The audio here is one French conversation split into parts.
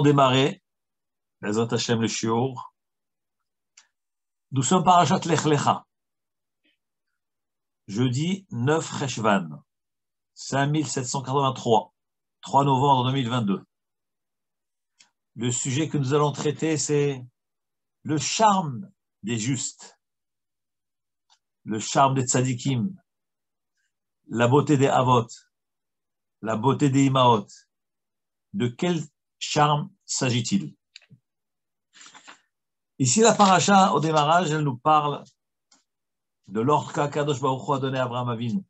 Démarrer, Bezrat Hashem le shiur. Nous sommes parashat Lech Lecha, jeudi 9 Cheshvan, 5783, 3 novembre 2022. Le sujet que nous allons traiter, c'est le charme des justes, le charme des tzadikim, la beauté des avot, la beauté des imaot. De quel charme s'agit-il? Ici, la paracha, au démarrage, elle nous parle de l'ordre qu'Akadosh Baruch Hu a donné à Abraham Avinu.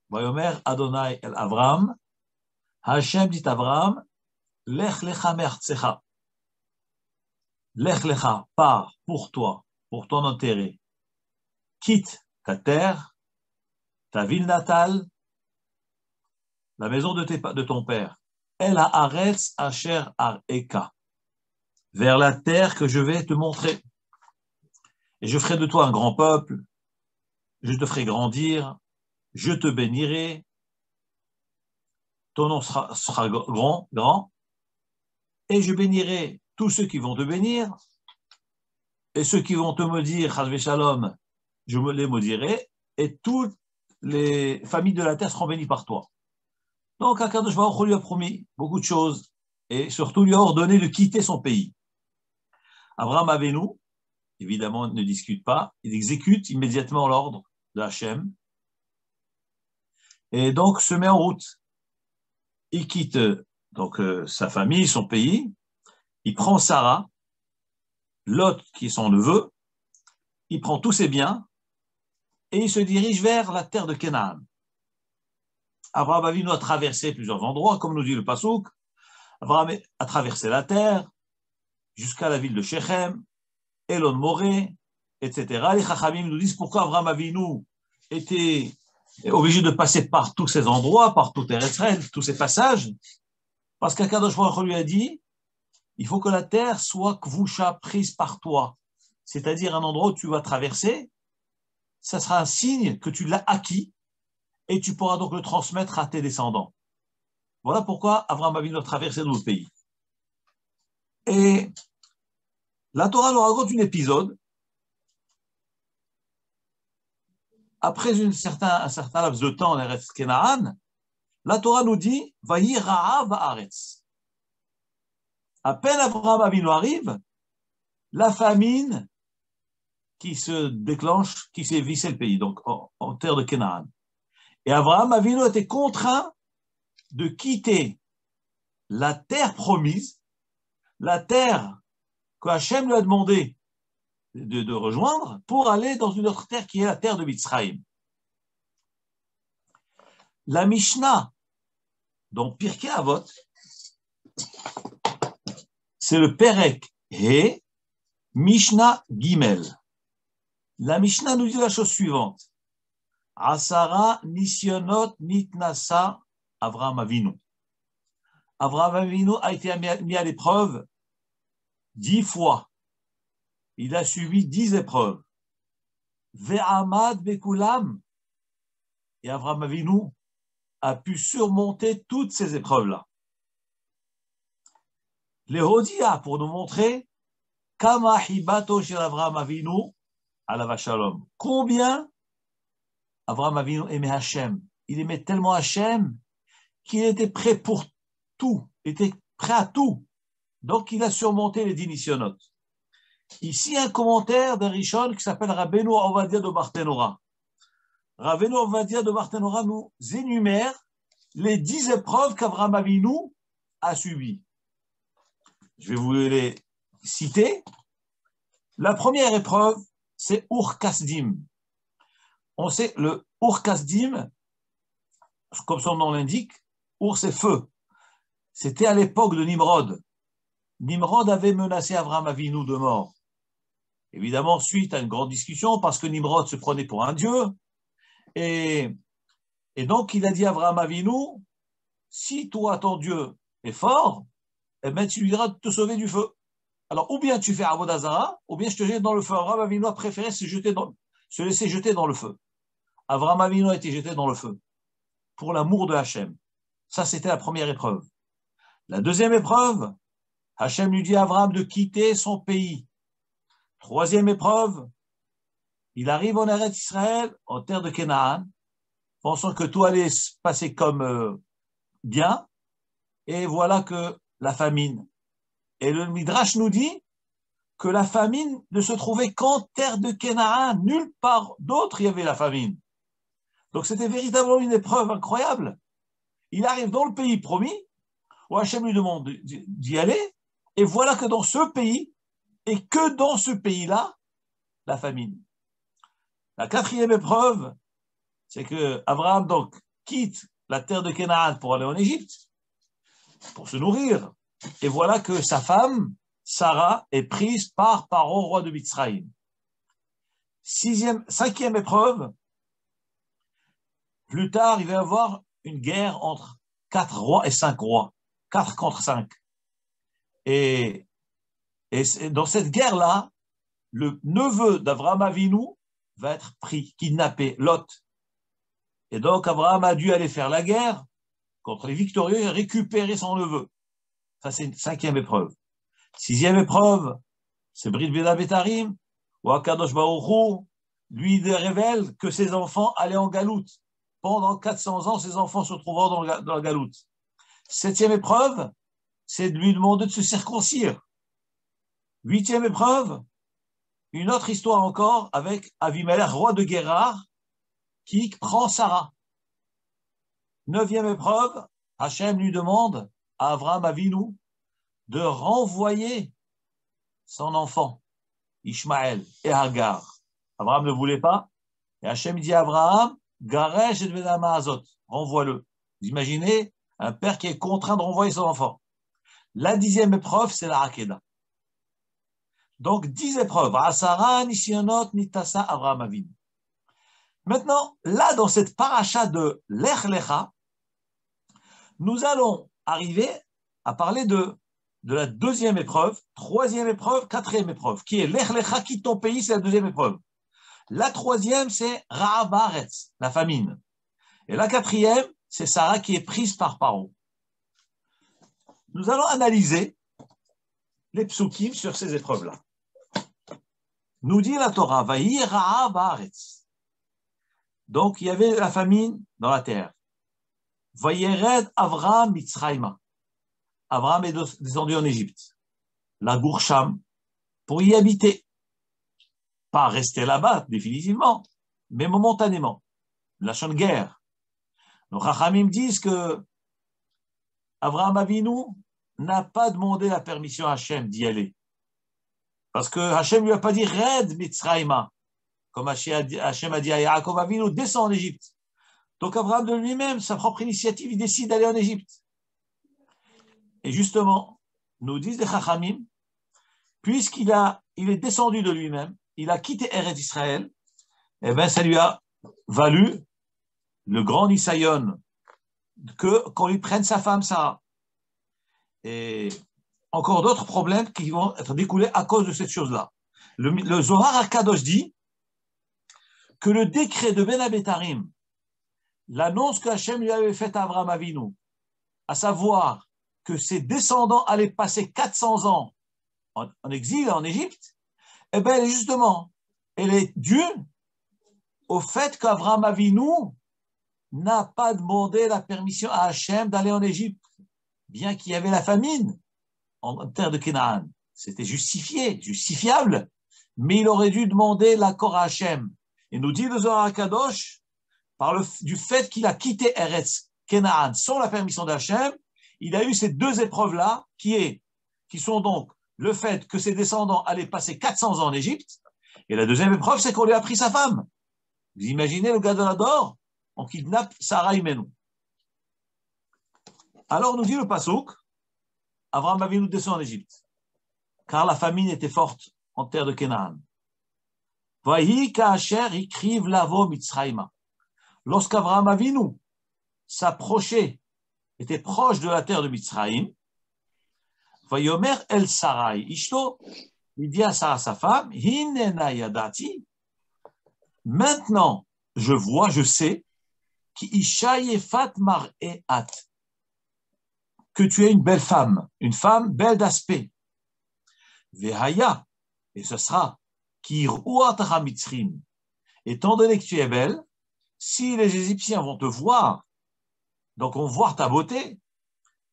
Vayomer Adonai el Avram, Hashem dit Abraham, Lech lecha me'artzecha. Lech lecha, pars pour toi, pour ton intérêt. Quitte ta terre, ta ville natale, la maison de ton père. El haaretz asher ar'eka. Vers la terre que je vais te montrer. Et je ferai de toi un grand peuple, je te ferai grandir, je te bénirai, ton nom sera grand, et je bénirai tous ceux qui vont te bénir, et ceux qui vont te maudire, Chas Shalom, je me les maudirai, et toutes les familles de la terre seront bénies par toi. Donc, Akadosh Baruch Hu lui a promis beaucoup de choses, et surtout lui a ordonné de quitter son pays. Abraham Avinu, évidemment, ne discute pas, il exécute immédiatement l'ordre de Hachem, et donc se met en route. Il quitte donc sa famille, son pays, il prend Sarah, Lot qui est son neveu, il prend tous ses biens, et il se dirige vers la terre de Canaan. Abraham Avinu a traversé plusieurs endroits, comme nous dit le Passouk. Abraham a traversé la terre jusqu'à la ville de Shechem, Elon Moré, etc. Les Chachamim nous disent pourquoi Abraham Avinu était obligé de passer par tous ces endroits, par tout Israël, tous ces passages, parce qu'Akadosh Baruch Hu lui a dit, il faut que la terre soit kvusha, prise par toi, c'est-à-dire un endroit où tu vas traverser, ça sera un signe que tu l'as acquis, et tu pourras donc le transmettre à tes descendants. Voilà pourquoi Abraham Avinu a traversé notre pays. Et la Torah nous raconte un épisode. Après un certain laps de temps en Eretz Kenaan, la Torah nous dit Vayi ra'av haaretz. À peine Abraham Avinu arrive, la famine qui se déclenche, qui sévissait le pays, donc en terre de Kenaan. Et Abraham Avinu était contraint de quitter la terre promise, la terre que Hachem lui a demandé de rejoindre pour aller dans une autre terre qui est la terre de Mitzrayim. La Mishnah, dans Pirkei Avot, c'est le Perek He Mishnah Gimel. La Mishnah nous dit la chose suivante. Asara nisyonot nitnasa Avraham Avinu. Avraham Avinu a été mis à l'épreuve 10 fois. Il a subi 10 épreuves. Ve'amad bekulam. Et Avraham Avinu a pu surmonter toutes ces épreuves-là. Les Hodia, pour nous montrer Kama hibato shel Avraham Avinu alav shalom. Combien Avraham Avinu aimait Hachem. Il aimait tellement Hachem qu'il était prêt pour tout. Il était prêt à tout. Donc, il a surmonté les 10 nisyonotes. Ici, un commentaire d'un Rishon qui s'appelle Rabbeinu Ovadia de Barthénora. Rabbeinu Ovadia de Barthénora nous énumère les 10 épreuves qu'Avraham Avinu a subies. Je vais vous les citer. La première épreuve, c'est Ur Kasdim. On sait, le Ur Kasdim, comme son nom l'indique, Ur c'est feu. C'était à l'époque de Nimrod. Nimrod avait menacé Avraham Avinu de mort. Évidemment, suite à une grande discussion, parce que Nimrod se prenait pour un dieu, et donc il a dit à Avraham Avinu, si toi, ton Dieu est fort, eh bien, tu lui diras de te sauver du feu. Alors, ou bien tu fais Avodah Zara, ou bien je te jette dans le feu. Avraham Avinu a préféré se laisser jeter dans le feu. Avraham Avinu a été jeté dans le feu pour l'amour de Hachem. Ça, c'était la première épreuve. La deuxième épreuve, Hachem lui dit à Abraham de quitter son pays. Troisième épreuve, il arrive en Eretz Israël, en terre de Canaan, pensant que tout allait se passer comme bien, et voilà que la famine. Et le Midrash nous dit que la famine ne se trouvait qu'en terre de Canaan, nulle part d'autre il y avait la famine. Donc c'était véritablement une épreuve incroyable. Il arrive dans le pays promis, où Hachem lui demande d'y aller, et voilà que dans ce pays, et que dans ce pays-là, la famine. La quatrième épreuve, c'est que Abraham donc quitte la terre de Canaan pour aller en Égypte, pour se nourrir, et voilà que sa femme, Sarah, est prise par Paro, roi de Mitzraïm. Cinquième épreuve, plus tard, il va y avoir une guerre entre 4 rois et 5 rois, 4 contre 5. Et dans cette guerre-là, le neveu d'Abraham Avinu va être pris, kidnappé, Lot. Et donc, Abraham a dû aller faire la guerre contre les victorieux et récupérer son neveu. Ça, c'est une cinquième épreuve. Sixième épreuve, c'est Brit Beda Betarim, où Akadosh Baruch Hu lui révèle que ses enfants allaient en galoute. Pendant 400 ans, ses enfants se trouveront dans la galoute. Septième épreuve, c'est de lui demander de se circoncire. Huitième épreuve, une autre histoire encore avec Avimelech, roi de Guérar, qui prend Sarah. Neuvième épreuve, Hachem lui demande à Abraham Avinu de renvoyer son enfant, Ishmaël et Hagar. Abraham ne voulait pas, et Hachem dit à Abraham, Garesh et Benama Azot, renvoie-le. Vous imaginez un père qui est contraint de renvoyer son enfant. La dixième épreuve, c'est la Hakeda. Donc, 10 épreuves. Asara, Nisionot, Nitasa, Abraham Avinu. Maintenant, là, dans cette paracha de Lech Lecha, nous allons arriver à parler de la deuxième épreuve, troisième épreuve, quatrième épreuve, qui est Lech Lecha, quitte ton pays, c'est la deuxième épreuve. La troisième, c'est Ra'ab Haaretz, la famine. Et la quatrième, c'est Sarah qui est prise par Paro. Nous allons analyser les psukim sur ces épreuves-là. Nous dit la Torah, Vahi Ra'ab Haaretz. Donc, il y avait la famine dans la terre. Vayered Avraham Mitzrayma. Abraham est descendu en Égypte. La Gourcham, pour y habiter. Pas rester là-bas, définitivement, mais momentanément. La chaîne guerre. Nos Chachamim disent que Abraham Avinu n'a pas demandé la permission à Hachem d'y aller. Parce que Hachem lui a pas dit Red Mitzrayma. Comme Hachem a dit à Yaakov Avinu, descend en Égypte. Donc Abraham de lui-même, sa propre initiative, il décide d'aller en Égypte. Et justement, nous disent les Chachamim, puisqu'il est descendu de lui-même, il a quitté Eretz Israël, eh bien ça lui a valu le grand Nisayon qu'on lui prenne sa femme Sarah. Et encore d'autres problèmes qui vont être découlés à cause de cette chose-là. Le Zohar HaKadosh dit que le décret de Ben Abetarim, l'annonce que Hachem lui avait faite à Abraham Avinu, à savoir que ses descendants allaient passer 400 ans en exil en Égypte, eh bien, justement, elle est due au fait qu'Abraham Avinu n'a pas demandé la permission à Hachem d'aller en Égypte, bien qu'il y avait la famine en terre de Canaan. C'était justifiable, mais il aurait dû demander l'accord à Hachem. Et nous dit le Zohar HaKadosh, du fait qu'il a quitté Eretz Canaan sans la permission d'Hachem, il a eu ces deux épreuves-là, qui sont donc le fait que ses descendants allaient passer 400 ans en Égypte, et la deuxième épreuve, c'est qu'on lui a pris sa femme. Vous imaginez le Gadolador, on kidnappe Sarah Imenu. Alors nous dit le Pasuk, Abraham Avinu descend en Égypte, car la famine était forte en terre de Canaan. Vahi ka'asher ikriv lavo Mitzrayma. Lorsqu'Abraham Avinu s'approchait, était proche de la terre de Mitzrayim, Vayomer el Sarai Ishto, il dit à Sarah, sa femme, Hinena yadati, maintenant je vois, je sais, ki isha yefat mar'eat, que tu es une femme belle d'aspect. Vehaya, et ce sera, Kir'uatacha Mitzrim, étant donné que tu es belle, si les Égyptiens vont te voir, donc on va voir ta beauté,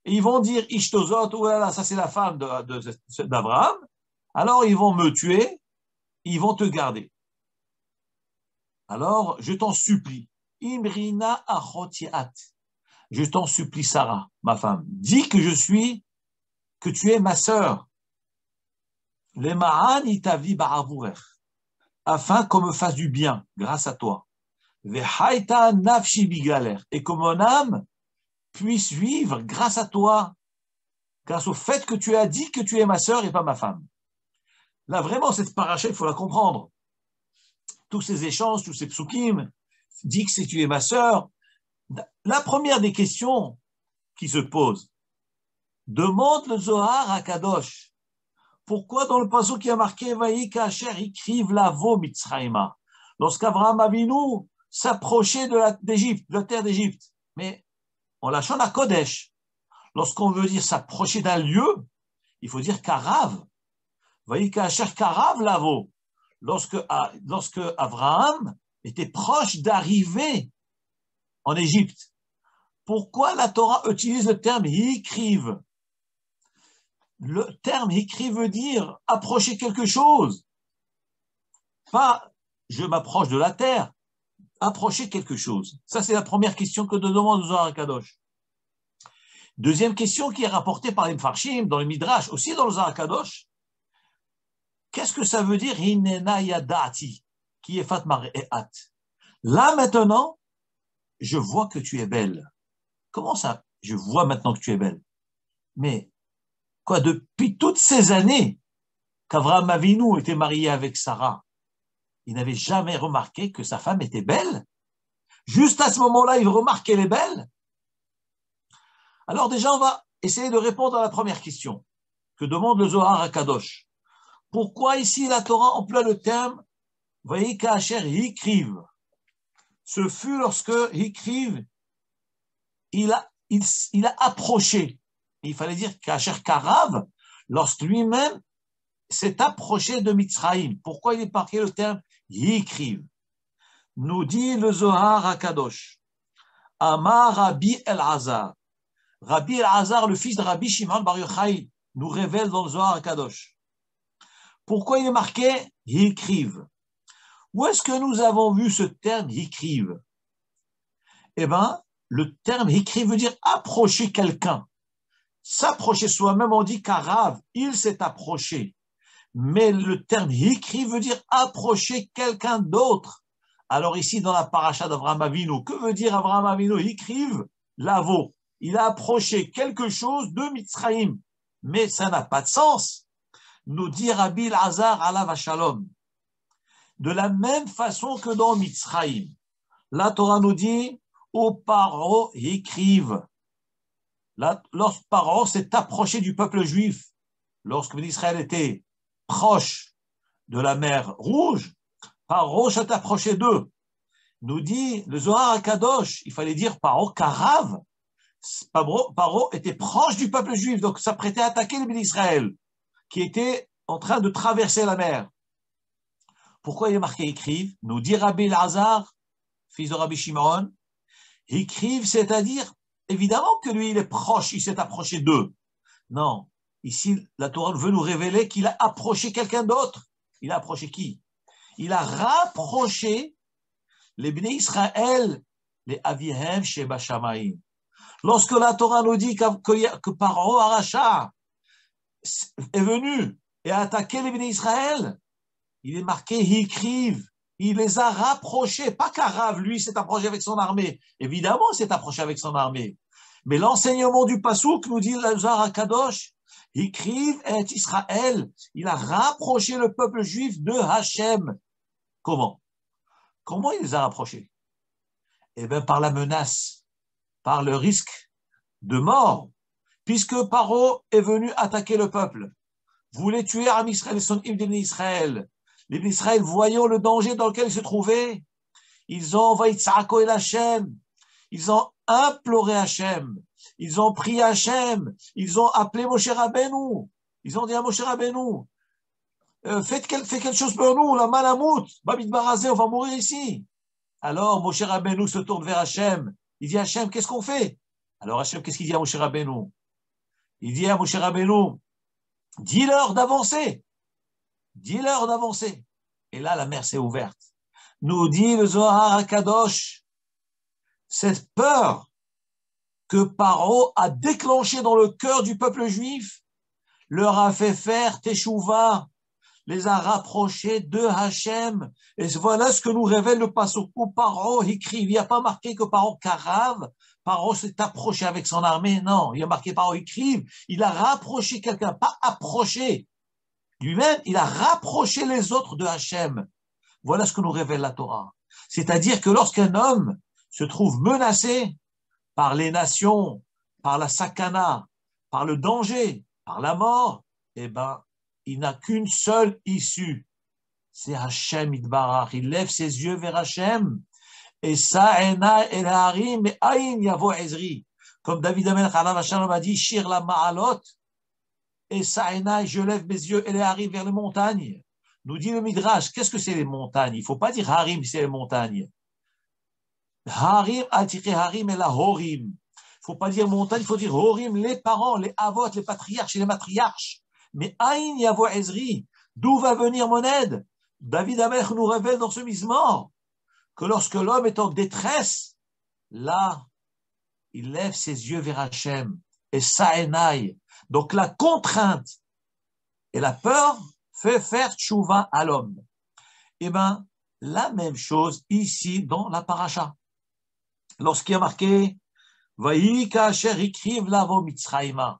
et ils vont dire Ishtozot, oh là là, ça c'est la femme d'Abraham, alors ils vont me tuer, ils vont te garder. Alors, je t'en supplie, Imrina Achotiat, je t'en supplie, Sarah, ma femme, dis que tu es ma sœur, les Ma'an itavi ba'avurech, afin qu'on me fasse du bien grâce à toi. Vehaita nafshi bigaler, et que mon âme puisse vivre grâce à toi, grâce au fait que tu as dit que tu es ma sœur et pas ma femme. Là, vraiment, cette paracha, il faut la comprendre. Tous ces échanges, tous ces psukim, dit que tu es ma sœur. La première des questions qui se posent, demande le Zohar à Kadosh. Pourquoi dans le passage qui a marqué Vaï Kacher écrivent la vo Mitzraïma, lorsqu'Abraham Avinu s'approchait de la terre d'Égypte, mais on la chante à Kodesh. Lorsqu'on veut dire s'approcher d'un lieu, il faut dire Karav. Vaï Kacher Karav la vo. Lorsque Abraham était proche d'arriver en Égypte. Pourquoi la Torah utilise le terme hikriv? Le terme hikriv veut dire approcher quelque chose. Pas je m'approche de la terre, approcher quelque chose. Ça, c'est la première question que demande le Zohar Kadosh. Deuxième question qui est rapportée par les Mfarshim, dans le Midrash, aussi dans le Zohar Kadosh. Qu'est-ce que ça veut dire Hinena yadati, qui est Fatmar et At? Là, maintenant, je vois que tu es belle. Comment ça? Je vois maintenant que tu es belle. Mais, quoi, depuis toutes ces années qu'Avraham Avinu était marié avec Sarah, il n'avait jamais remarqué que sa femme était belle. Juste à ce moment-là, il remarque qu'elle est belle. Alors déjà, on va essayer de répondre à la première question que demande le Zohar à Kadosh. Pourquoi ici la Torah emploie le terme Vaïka Asher Hikriv? Ce fut lorsque Hikriv, il a approché. Il fallait dire qu'Asher Karav, lorsque lui-même s'est approché de Mitzraïm. Pourquoi il est marqué le terme Hikriv? Nous dit le Zohar à Kadosh. Amar Rabbi El-Hazar. Rabbi El-Hazar, le fils de Rabbi Shimon Bar Yochai, nous révèle dans le Zohar à Kadosh. Pourquoi il est marqué Hikriv? Où est-ce que nous avons vu ce terme Hikriv? Eh bien, le terme Hikriv veut dire approcher quelqu'un. S'approcher soi-même, on dit Karav, il s'est approché. Mais le terme Hikriv veut dire approcher quelqu'un d'autre. Alors ici, dans la paracha d'Avraham Avinu, que veut dire Avraham Avinu? Hikriv, lavo. Il a approché quelque chose de Mitzraïm. Mais ça n'a pas de sens. Nous dit Rabbi El-Hazar alav Shalom. De la même façon que dans Mitzraïm, la Torah nous dit au Paro écrive. Lorsque Paro s'est approché du peuple juif, lorsque Israël était proche de la mer Rouge, Paro s'est approché d'eux. Nous dit le Zohar à Kadosh, il fallait dire Paro Karav. Paro était proche du peuple juif, donc s'apprêtait à attaquer les d'Israël, qui était en train de traverser la mer. Pourquoi il est marqué écrive? Nous dit Rabbi El-Hazar, fils de Rabbi Shimon, écrive, c'est-à-dire, évidemment que lui, il est proche, il s'est approché d'eux. Non, ici, la Torah veut nous révéler qu'il a approché quelqu'un d'autre. Il a approché qui? Il a rapproché les Bnei Israël, les Avihem Sheba Shamayim. Lorsque la Torah nous dit que Paro Aracha est venu et a attaqué les Bnei Israël, il est marqué Hikriv. Il les a rapprochés. Pas qu'Arav, lui, s'est approché avec son armée. Évidemment, il s'est approché avec son armée. Mais l'enseignement du Passouk nous dit le Zohar à Kadosh, Hikriv et Israël. Il a rapproché le peuple juif de Hachem. Comment? Comment il les a rapprochés? Eh bien, par la menace, par le risque de mort, puisque Paro est venu attaquer le peuple, voulait tuer Am Israël et son Ibn Israël. Les Ibn Israël, voyant le danger dans lequel ils se trouvaient, ils ont envahi Tzako et Hachem, ils ont imploré Hachem, ils ont prié Hachem, ils ont appelé Moshe Rabbeinu, ils ont dit à Moshe Rabbeinu, faites quelque chose pour nous, la malamout, Babit Barazé, on va mourir ici. Alors Moshe Rabbeinu se tourne vers Hachem, il dit Hachem, qu'est-ce qu'on fait? Alors Hachem, qu'est-ce qu'il dit à Moshe Rabbeinu? Il dit à Moshe Rabbeinu, dis-leur d'avancer, dis-leur d'avancer. Et là, la mer s'est ouverte. Nous dit le Zohar HaKadosh, cette peur que Paro a déclenchée dans le cœur du peuple juif leur a fait faire Teshuvah, les a rapprochés de Hachem. Et voilà ce que nous révèle le Pasuk où Paro écrit. Il n'y a pas marqué que Paro carave, Paro s'est approché avec son armée. Non, il y a marqué Paro écrive. Il a rapproché quelqu'un, pas approché. Lui-même, il a rapproché les autres de Hachem. Voilà ce que nous révèle la Torah. C'est-à-dire que lorsqu'un homme se trouve menacé par les nations, par la sakana, par le danger, par la mort, eh ben, il n'a qu'une seule issue. C'est Hachem Idbarach. Il lève ses yeux vers Hachem. Et ça, Ena el Harim, et Aïn Yavo Ezri. Comme David Amelech Alav Hashem a dit, Shir la Ma'alot. Et ça, Ena, je lève mes yeux et les Harim vers les montagnes. Nous dit le Midrash, qu'est-ce que c'est les montagnes? Il ne faut pas dire Harim, c'est les montagnes. Harim, attiré Harim et la Horim. Il ne faut pas dire montagne, il faut dire Horim, les parents, les avot, les patriarches et les matriarches. Mais Aïn Yavo Ezri, d'où va venir mon aide? David Amelech nous révèle dans ce Mizmor que lorsque l'homme est en détresse, là, il lève ses yeux vers Hachem et Saenaï. Donc la contrainte et la peur fait faire tchouva à l'homme. Eh bien, la même chose ici dans la paracha. Lorsqu'il y a marqué Vayi kasher ikriv lavo mitzrayma,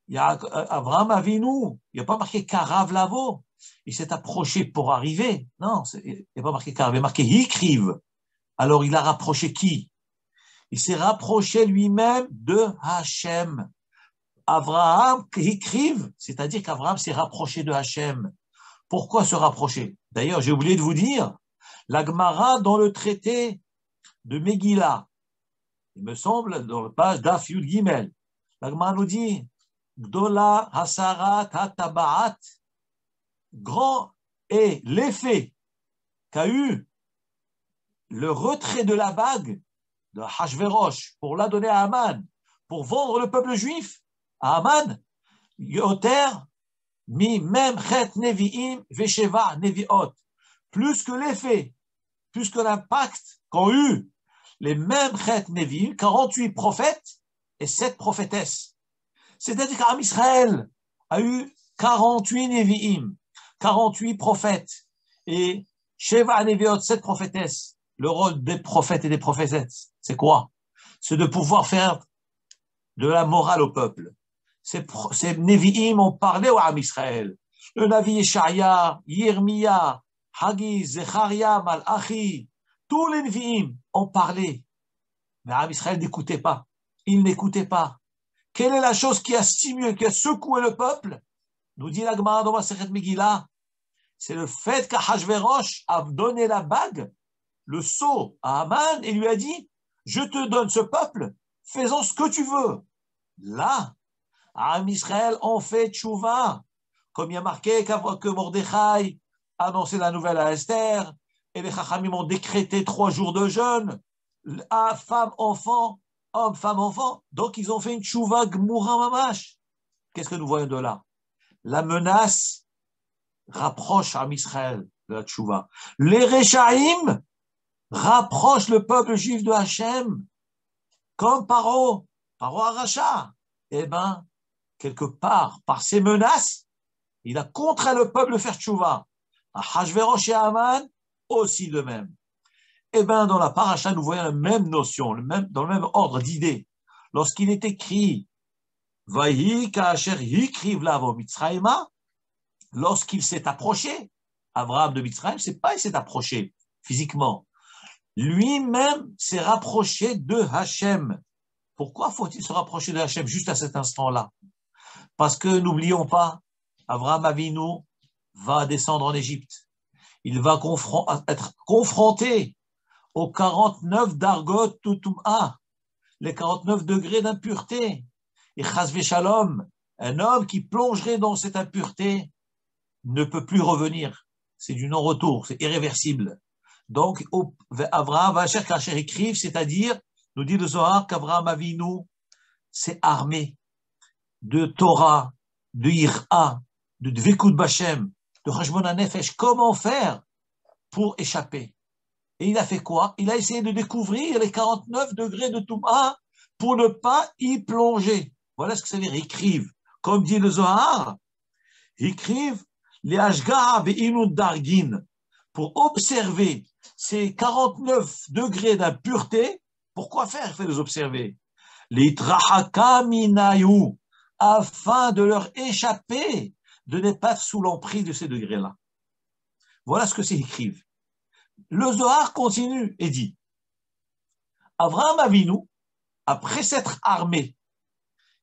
il y a Avraham Avinu, il n'y a pas marqué Karav lavo, il s'est approché pour arriver. Non, il n'y a pas marqué Karav, il y a marqué Ikriv. Alors il a rapproché qui? Il s'est rapproché lui-même de Hachem. Avraham Ikriv, c'est-à-dire qu'Avraham s'est rapproché de Hachem. Pourquoi se rapprocher? D'ailleurs, j'ai oublié de vous dire, la Gemara dans le traité de Megillah, il me semble, dans la page Daf Yud Gimel, la Gemara nous dit Gdola Hasarat Hatabaat, grand est l'effet qu'a eu le retrait de la bague de Hachvérosh pour la donner à Haman, pour vendre le peuple juif à Haman, Yoter mi mem chet nevi'im vesheva nevi'ot, plus que l'effet, plus que l'impact qu'ont eu les mêmes chet nevi'im, 48 prophètes et 7 prophétesses. C'est-à-dire qu'Am Israël a eu 48 nevi'im, 48 prophètes et Sheva nevi'ot, 7 prophétesses. Le rôle des prophètes et des prophétesses, c'est quoi? C'est de pouvoir faire de la morale au peuple. Ces Nevi'im ont parlé au Am Israël. Le Navi Yeshaya, Yirmiya, Hagi, Zecharia, Malachi, tous les Nevi'im ont parlé. Mais Am Israël n'écoutait pas. Il n'écoutait pas. Quelle est la chose qui a stimulé, qui a secoué le peuple? Nous dit la Gemara dans Masechet Megillah. C'est le fait qu'Achashverosh a donné la bague, le sceau à Haman et lui a dit, je te donne ce peuple, fais-en ce que tu veux. Là, Am Israël ont fait tchouva, comme il y a marqué que Mordechai a annoncé la nouvelle à Esther, et les Chachamim ont décrété 3 jours de jeûne, à femme, enfant, homme, femme, enfant. Donc ils ont fait une tchouva gmoura mamash. Qu'est-ce que nous voyons de là? La menace rapproche Am Israël de la tchouva. Les Rechaïm rapprochent le peuple juif de Hachem, comme Paro Aracha. Eh bien, quelque part, par ses menaces, il a contraint le peuple de faire tchouva. À Hachvérosh et à Haman, aussi de même. Eh bien, dans la paracha, nous voyons la même notion, dans le même ordre d'idées. Lorsqu'il est écrit Vayi ka'asher yikriv lavo Mitzrayma, lorsqu'il s'est approché, Abraham de Mitzrayim, c'est pas il s'est approché physiquement. Lui-même s'est rapproché de Hachem. Pourquoi faut-il se rapprocher de Hachem juste à cet instant-là? Parce que n'oublions pas, Avraham Avinu va descendre en Égypte. Il va être confronté aux 49 d'Argot Tutum'a, les 49 degrés d'impureté. Et chas shalom, un homme qui plongerait dans cette impureté ne peut plus revenir. C'est du non-retour, c'est irréversible. Donc, Abraham va chercher écrire, c'est-à-dire, nous dit le Zohar qu'Abraham Avinu s'est armé de Torah, de Yir'a, de Dvekut Bachem, de Chashbon HaNefesh. Comment faire pour échapper? Et il a fait quoi? Il a essayé de découvrir les 49 degrés de Touma pour ne pas y plonger. Voilà ce que ça veut dire. Écrivent. Comme dit le Zohar, écrivent les Ashgaha Be'inu Dargin pour observer ces 49 degrés d'impureté. Pourquoi faire? Il faut les observer. Les Trahaka Minayu, afin de leur échapper, de n'être pas sous l'emprise de ces degrés-là. Voilà ce que c'est écrivent. Le Zohar continue et dit Avraham Avinu, après s'être armé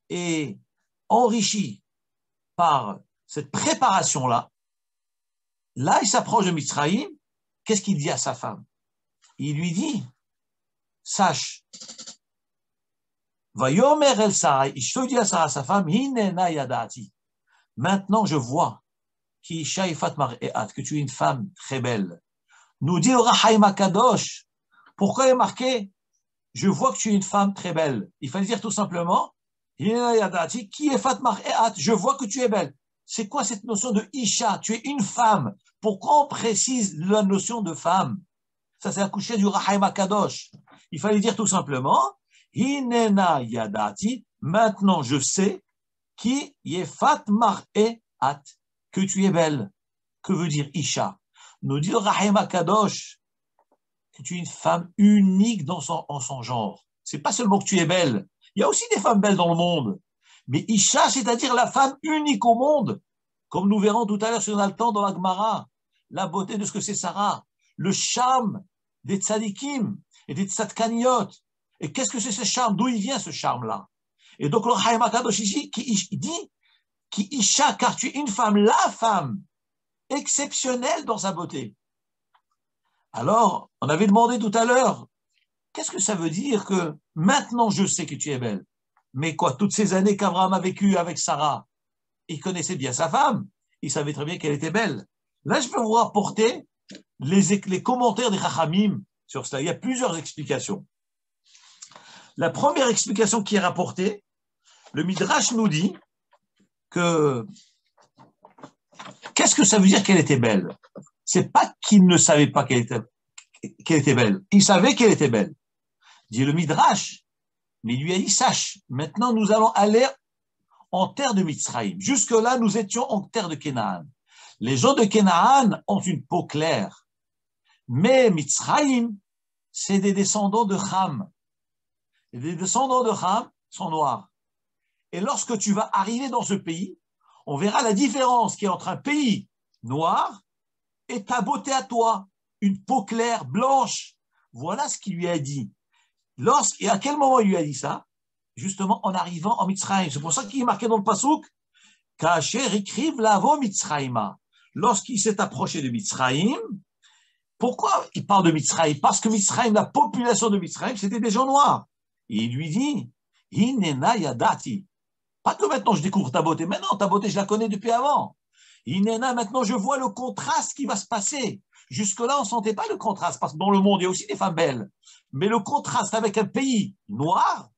et enrichi par cette préparation-là, là, il s'approche de Mitzraïm. Qu'est-ce qu'il dit à sa femme? Il lui dit sache, Vayomer el Sarai, je te dis à sa femme, Hinena yadati. Maintenant, je vois que tu es une femme très belle. Nous dit le Rahaim Akadosh. Pourquoi il est marqué je vois que tu es une femme très belle? Il fallait dire tout simplement Hinena yadati, qui est Fatmar Eat, je vois que tu es belle. C'est quoi cette notion de Isha? Tu es une femme. Pourquoi on précise la notion de femme? Ça, c'est accouché du Rahaim Akadosh. Il fallait dire tout simplement Hinena yadati, maintenant je sais qui yefat mar'e at, que tu es belle. Que veut dire Isha? Nous dit le Rahaim Akadosh que tu es une femme unique en son genre. C'est pas seulement que tu es belle. Il y a aussi des femmes belles dans le monde. Mais Isha, c'est-à-dire la femme unique au monde. Comme nous verrons tout à l'heure sur le temps dans la Gemara, la beauté de ce que c'est Sarah, le charme des tzadikim et des tzadkaniot. Et qu'est-ce que c'est ce charme? D'où il vient ce charme-là? Et donc le Chaim Akadosh ici qui dit qui Isha, car tu es une femme, la femme exceptionnelle dans sa beauté. Alors, on avait demandé tout à l'heure, qu'est-ce que ça veut dire que maintenant je sais que tu es belle? Mais quoi, toutes ces années qu'Abraham a vécu avec Sarah, il connaissait bien sa femme, il savait très bien qu'elle était belle. Là, je vais vous rapporter les commentaires des Chachamim sur cela. Il y a plusieurs explications. La première explication qui est rapportée, le Midrash nous dit que qu'est-ce que ça veut dire qu'elle était belle? C'est pas qu'il ne savait pas qu'elle était belle. Il savait qu'elle était belle. Dit le Midrash, mais il lui a dit sache, maintenant nous allons aller en terre de Mitzraïm. Jusque-là, nous étions en terre de Canaan. Les gens de Canaan ont une peau claire. Mais Mitzraïm, c'est des descendants de Ham. Et les descendants de Ham sont noirs. Et lorsque tu vas arriver dans ce pays, on verra la différence qu'il y a entre un pays noir et ta beauté à toi, une peau claire, blanche. Voilà ce qu'il lui a dit. Et à quel moment il lui a dit ça? Justement en arrivant en Mitzraïm. C'est pour ça qu'il est marqué dans le Passouk Kacher écrive lavo Mitzraïma. Lorsqu'il s'est approché de Mitzraïm, pourquoi il parle de Mitzraïm? Parce que Mitzraïm, la population de Mitzraïm, c'était des gens noirs. Et il lui dit Hinena yadati. Pas que maintenant je découvre ta beauté, mais non, ta beauté, je la connais depuis avant. Hinena, maintenant je vois le contraste qui va se passer. Jusque-là, on ne sentait pas le contraste, parce que dans le monde, il y a aussi des femmes belles. Mais le contraste avec un pays noir,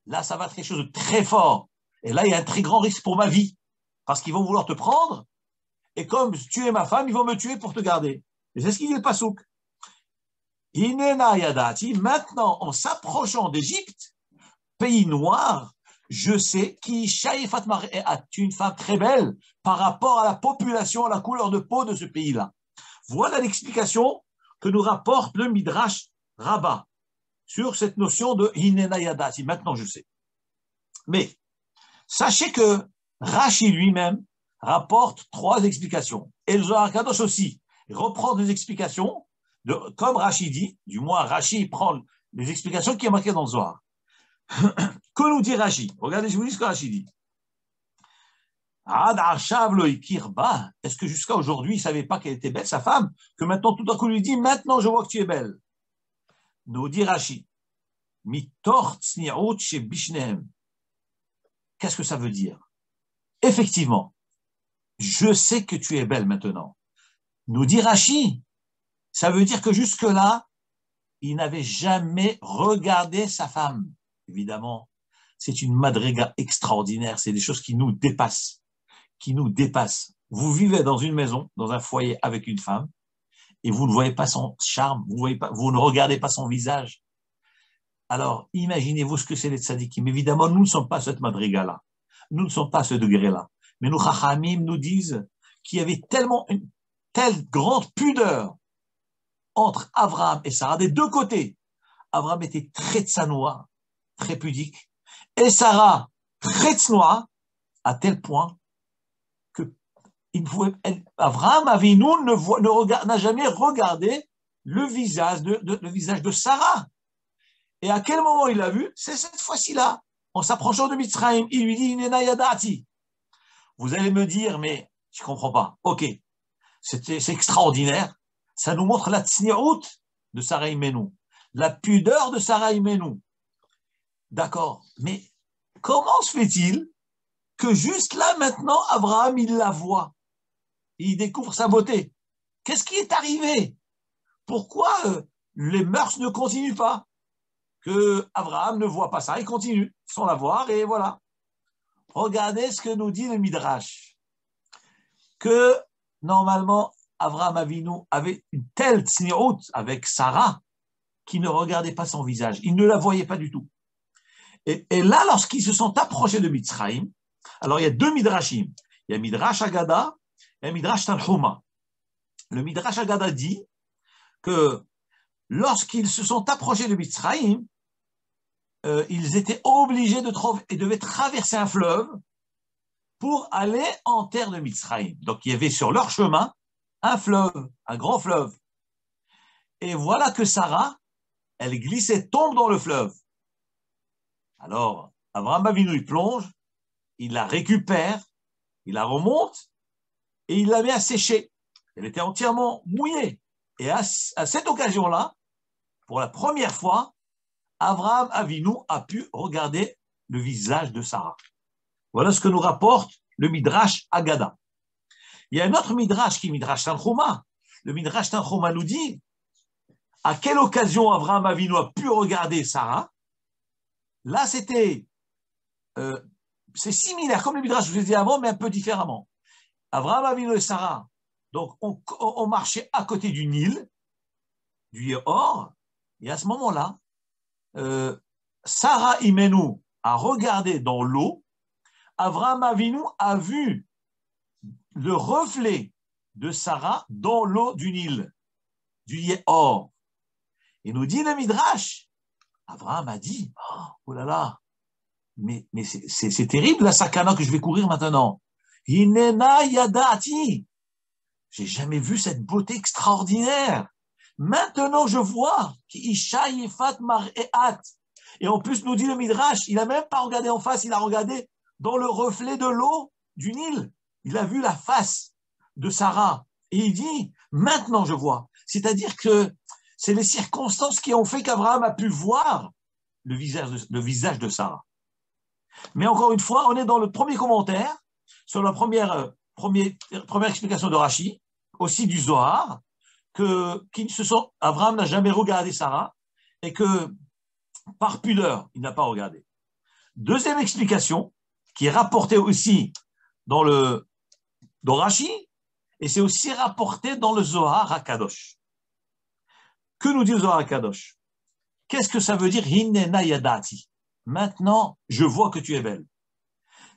là, ça va être quelque chose de très fort. Et là, il y a un très grand risque pour ma vie, parce qu'ils vont vouloir te prendre, et comme tu es ma femme, ils vont me tuer pour te garder. Et c'est ce qu'il dit le Passouk. Hinena yadati, maintenant, en s'approchant d'Égypte, pays noir, je sais qui Fatmar est une femme très belle par rapport à la population, à la couleur de peau de ce pays-là. Voilà l'explication que nous rapporte le Midrash Rabbah sur cette notion de Hinena yadati. Maintenant, je sais. Mais sachez que Rashi lui-même rapporte 3 explications. Et le Zohar Kadosh aussi reprend des explications, comme Rashi dit, du moins Rashi prend les explications qui sont marquées dans le Zohar. Que nous dit Rashi? Regardez, je vous dis ce que Rashi dit. Est-ce que jusqu'à aujourd'hui, il ne savait pas qu'elle était belle, sa femme, que maintenant tout à coup lui dit, maintenant je vois que tu es belle. Nous dit Rashi. mitor tzni'ut shebishnehem. Qu'est-ce que ça veut dire? Effectivement, je sais que tu es belle maintenant. Nous dit Rashi, ça veut dire que jusque-là, il n'avait jamais regardé sa femme. Évidemment, c'est une madriga extraordinaire, c'est des choses qui nous dépassent, qui nous dépassent. Vous vivez dans une maison, dans un foyer avec une femme, et vous ne voyez pas son charme, vous ne regardez pas son visage. Alors, imaginez-vous ce que c'est les tzadikim. Évidemment, nous ne sommes pas à cette madriga-là. Nous ne sommes pas à ce degré-là. Mais nos chachamim nous disent qu'il y avait tellement une telle grande pudeur entre Abraham et Sarah, des deux côtés. Abraham était très tsanoua, très pudique, et Sarah, très tsnoua, à tel point que Abraham Avinu n'a jamais regardé le visage de Sarah. Et à quel moment il l'a vu? C'est cette fois-ci-là, en s'approchant de Mitzrayim. Il lui dit, Inena yadati. Vous allez me dire, mais je ne comprends pas. Ok, c'est extraordinaire. Ça nous montre la tsni'out de Sarah Imenu, la pudeur de Sarah Imenu. D'accord, mais comment se fait-il que juste là, maintenant, Abraham, il la voit, il découvre sa beauté? Qu'est-ce qui est arrivé? Pourquoi les mœurs ne continuent pas? Que Abraham ne voit pas ça, il continue sans la voir, et voilà. Regardez ce que nous dit le Midrash. Que, normalement, Abraham Avinu avait une telle tsni'out avec Sarah qui ne regardait pas son visage. Il ne la voyait pas du tout. Et là, lorsqu'ils se sont approchés de Mitzrayim, alors il y a deux Midrashim. Il y a Midrash Agada et Midrash Tanhuma. Le Midrash Agada dit que lorsqu'ils se sont approchés de Mitzrayim, ils étaient obligés et devaient traverser un fleuve pour aller en terre de Mitzrayim. Donc il y avait sur leur chemin un fleuve, un grand fleuve. Et voilà que Sarah, elle glissait, tombe dans le fleuve. Alors, Abraham Avinu, il plonge, il la récupère, il la remonte et il la met à sécher. Elle était entièrement mouillée. Et à cette occasion-là, pour la première fois, Abraham Avinu a pu regarder le visage de Sarah. Voilà ce que nous rapporte le Midrash Agada. Il y a un autre Midrash qui est Midrash Tanchuma. Le Midrash Tanchuma nous dit à quelle occasion Abraham Avinu a pu regarder Sarah. Là, c'est similaire, comme le Midrash que je vous ai dit avant, mais un peu différemment. Abraham Avinu et Sarah, donc, on marchait à côté du Nil, du Yehor, et à ce moment-là, Sarah Imenu a regardé dans l'eau, Abraham Avinu a vu le reflet de Sarah dans l'eau du Nil, du Yehor. Et nous dit le Midrash, Abraham a dit, oh là là, mais c'est terrible la sakana que je vais courir maintenant. Hinena yadati. J'ai jamais vu cette beauté extraordinaire. Maintenant, je vois qu'Isha yifat mar'eat. Et en plus, nous dit le Midrash, il n'a même pas regardé en face, il a regardé dans le reflet de l'eau du Nil. Il a vu la face de Sarah. Et il dit, maintenant je vois. C'est-à-dire que c'est les circonstances qui ont fait qu'Abraham a pu voir le visage de Sarah. Mais encore une fois, on est dans le premier commentaire, sur la première explication de Rashi, aussi du Zohar, Abraham n'a jamais regardé Sarah et que par pudeur, il n'a pas regardé. Deuxième explication, qui est rapportée aussi dans Rashi, et c'est aussi rapporté dans le Zohar HaKadosh. Que nous dit le Zohar HaKadosh? Qu'est-ce que ça veut dire Hinena yadati? Maintenant, je vois que tu es belle.